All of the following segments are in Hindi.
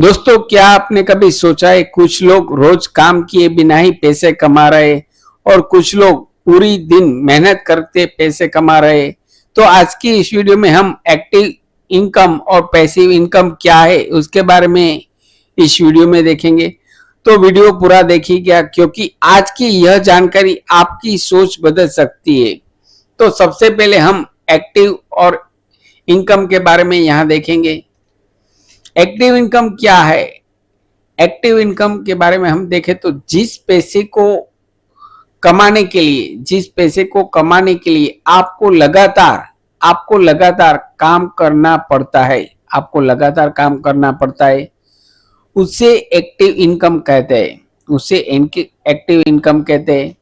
दोस्तों, क्या आपने कभी सोचा है कुछ लोग रोज काम किए बिना ही पैसे कमा रहे और कुछ लोग पूरी दिन मेहनत करते पैसे कमा रहे। तो आज की इस वीडियो में हम एक्टिव इनकम और पैसिव इनकम क्या है उसके बारे में इस वीडियो में देखेंगे। तो वीडियो पूरा देखिएगा क्योंकि आज की यह जानकारी आपकी सोच बदल सकती है। तो सबसे पहले हम एक्टिव और इनकम के बारे में यहाँ देखेंगे। एक्टिव इनकम क्या है? एक्टिव इनकम के बारे में हम देखें तो जिस पैसे को कमाने के लिए आपको लगातार काम करना पड़ता है, उसे एक्टिव इनकम कहते हैं। एक्टिव इनकम कहते हैं।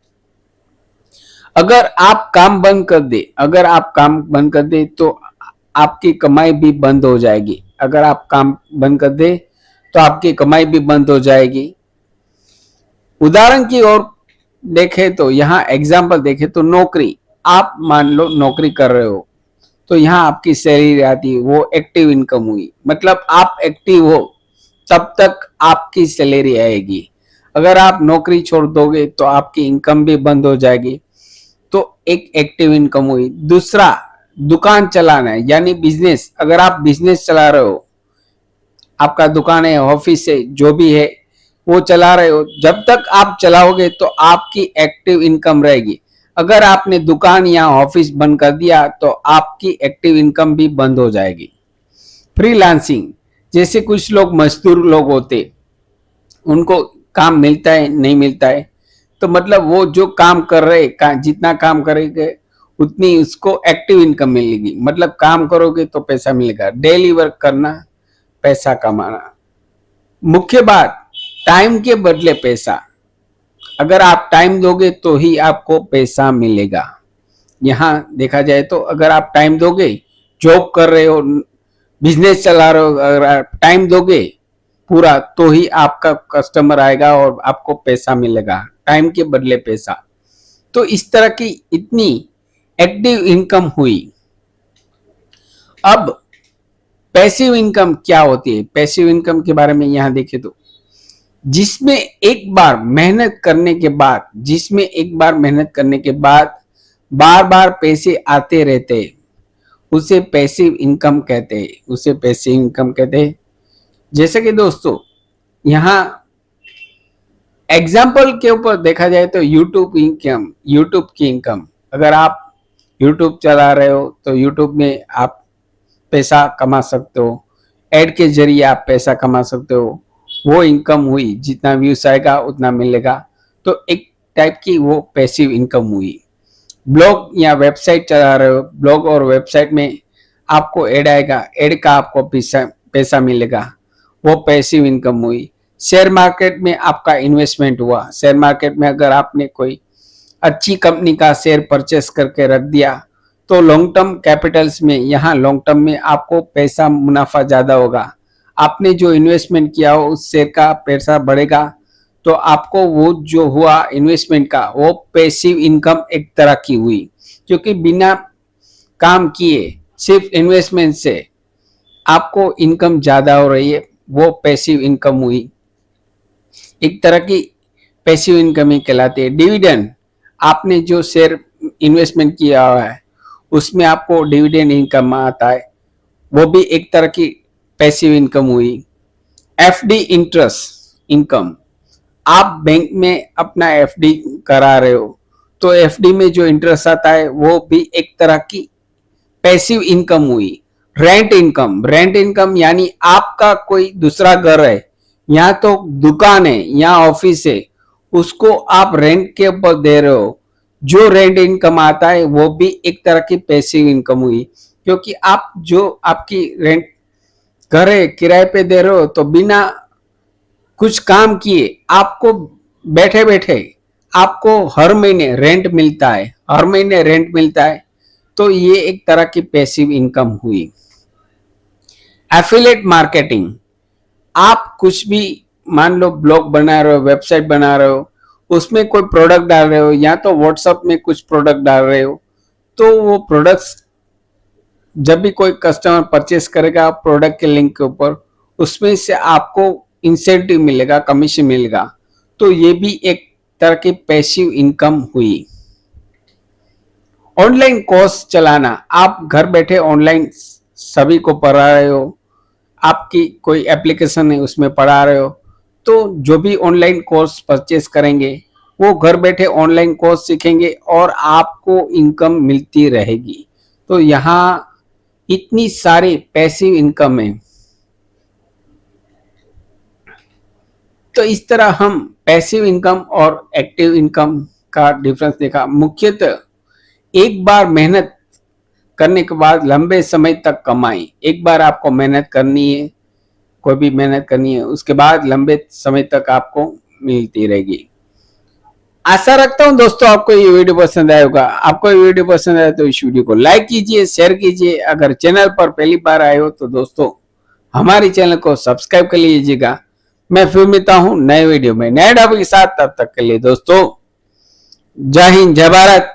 अगर आप काम बंद कर दे तो आपकी कमाई भी बंद हो जाएगी। अगर आप काम बंद कर दे तो आपकी कमाई भी बंद हो जाएगी। उदाहरण की ओर देखें तो यहाँ एग्जाम्पल देखें तो नौकरी, आप मान लो नौकरी कर रहे हो तो यहाँ आपकी सैलरी आती है, वो एक्टिव इनकम हुई। मतलब आप एक्टिव हो तब तक आपकी सैलरी आएगी। अगर आप नौकरी छोड़ दोगे तो आपकी इनकम भी बंद हो जाएगी। तो एक एक्टिव इनकम हुई। दूसरा, दुकान चलाना है यानी बिजनेस। अगर आप बिजनेस चला रहे हो, आपका दुकान है, ऑफिस है, जो भी है वो चला रहे हो, जब तक आप चलाओगे तो आपकी एक्टिव इनकम रहेगी। अगर आपने दुकान या ऑफिस बंद कर दिया तो आपकी एक्टिव इनकम भी बंद हो जाएगी। फ्रीलांसिंग, जैसे कुछ लोग मजदूर लोग होते, उनको काम मिलता है नहीं मिलता है, तो मतलब वो जो काम कर रहे जितना काम करेंगे उतनी उसको एक्टिव इनकम मिलेगी। मतलब काम करोगे तो पैसा मिलेगा। डेली वर्क करना, पैसा कमाना। मुख्य बात, टाइम के बदले पैसा। अगर आप टाइम दोगे तो ही आपको पैसा मिलेगा। यहाँ देखा जाए तो अगर आप टाइम दोगे, जॉब कर रहे हो, बिजनेस चला रहे हो, अगर आप टाइम दोगे पूरा तो ही आपका कस्टमर आएगा और आपको पैसा मिलेगा। टाइम के बदले पैसा। तो इस तरह की इतनी एक्टिव इनकम हुई। अब पैसिव इनकम क्या होती है? पैसिव इनकम के बारे में यहां देखें तो जिसमें एक बार मेहनत करने के बाद बार बार पैसे आते रहते हैं, उसे पैसिव इनकम कहते हैं। जैसे कि दोस्तों, यहाँ एग्जाम्पल के ऊपर देखा जाए तो यूट्यूब की इनकम। अगर आप यूट्यूब चला रहे हो तो यूट्यूब में आप पैसा कमा सकते हो। एड के जरिए आप पैसा कमा सकते हो। वो इनकम हुई, जितना व्यूज आएगा उतना मिलेगा। तो एक टाइप की वो पैसिव इनकम हुई। ब्लॉग या वेबसाइट चला रहे हो, ब्लॉग और वेबसाइट में आपको एड आएगा, एड का आपको पैसा मिलेगा, वो पैसिव इनकम हुई। शेयर मार्केट में आपका इन्वेस्टमेंट हुआ। शेयर मार्केट में अगर आपने कोई अच्छी कंपनी का शेयर परचेस करके रख दिया तो लॉन्ग टर्म कैपिटल्स में, यहाँ लॉन्ग टर्म में आपको पैसा मुनाफा ज्यादा होगा। आपने जो इन्वेस्टमेंट किया हो उस शेयर का पैसा बढ़ेगा तो आपको वो जो हुआ इन्वेस्टमेंट का वो पैसिव इनकम एक तरह की हुई। क्योंकि बिना काम किए सिर्फ इन्वेस्टमेंट से आपको इनकम ज्यादा हो रही है, वो पैसिव इनकम हुई। एक तरह की पैसिव इनकम ही कहलाती है। डिविडेंड, आपने जो शेयर इन्वेस्टमेंट किया हुआ है उसमें आपको डिविडेंड इनकम आता है, वो भी एक तरह की पैसिव इनकम हुई। एफडी इंटरेस्ट इनकम, आप बैंक में अपना एफडी करा रहे हो तो एफडी में जो इंटरेस्ट आता है वो भी एक तरह की पैसिव इनकम हुई। रेंट इनकम यानी आपका कोई दूसरा घर है, यहाँ तो दुकान है, यहाँ ऑफिस है, उसको आप रेंट के ऊपर दे रहे हो। जो रेंट इनकम आता है वो भी एक तरह की पैसिव इनकम हुई। क्योंकि आप जो आपकी रेंट घर है किराए पे दे रहे हो तो बिना कुछ काम किए आपको बैठे बैठे आपको हर महीने रेंट मिलता है। तो ये एक तरह की पैसिव इनकम हुई। एफिलिएट मार्केटिंग, आप कुछ भी मान लो ब्लॉग बना रहे हो, वेबसाइट बना रहे हो, उसमें कोई प्रोडक्ट डाल रहे हो या तो व्हाट्सएप में कुछ प्रोडक्ट डाल रहे हो, तो वो प्रोडक्ट्स जब भी कोई कस्टमर परचेस करेगा प्रोडक्ट के लिंक के ऊपर, उसमें से आपको इंसेंटिव मिलेगा, कमीशन मिलेगा। तो ये भी एक तरह की पैसिव इनकम हुई। ऑनलाइन कोर्स चलाना, आप घर बैठे ऑनलाइन सभी को पढ़ा रहे हो, आपकी कोई एप्लीकेशन है उसमें पढ़ा रहे हो, तो जो भी ऑनलाइन कोर्स परचेस करेंगे वो घर बैठे ऑनलाइन कोर्स सीखेंगे और आपको इनकम मिलती रहेगी। तो यहाँ इतनी सारी पैसिव इनकम है। तो इस तरह हम पैसिव इनकम और एक्टिव इनकम का डिफरेंस देखा। मुख्यतः एक बार मेहनत करने के बाद लंबे समय तक कमाई। एक बार आपको मेहनत करनी है, कोई भी मेहनत करनी है, उसके बाद लंबे समय तक आपको मिलती रहेगी। आशा रखता हूं दोस्तों आपको ये वीडियो पसंद आया होगा। आपको ये वीडियो पसंद आया तो इस वीडियो को लाइक कीजिए, शेयर कीजिए। अगर चैनल पर पहली बार आए हो तो दोस्तों हमारे चैनल को सब्सक्राइब कर लीजिएगा। मैं फिर मिलता हूं नए वीडियो में नए टॉपिक के साथ। तब तक के लिए दोस्तों जय हिंद, जय भारत।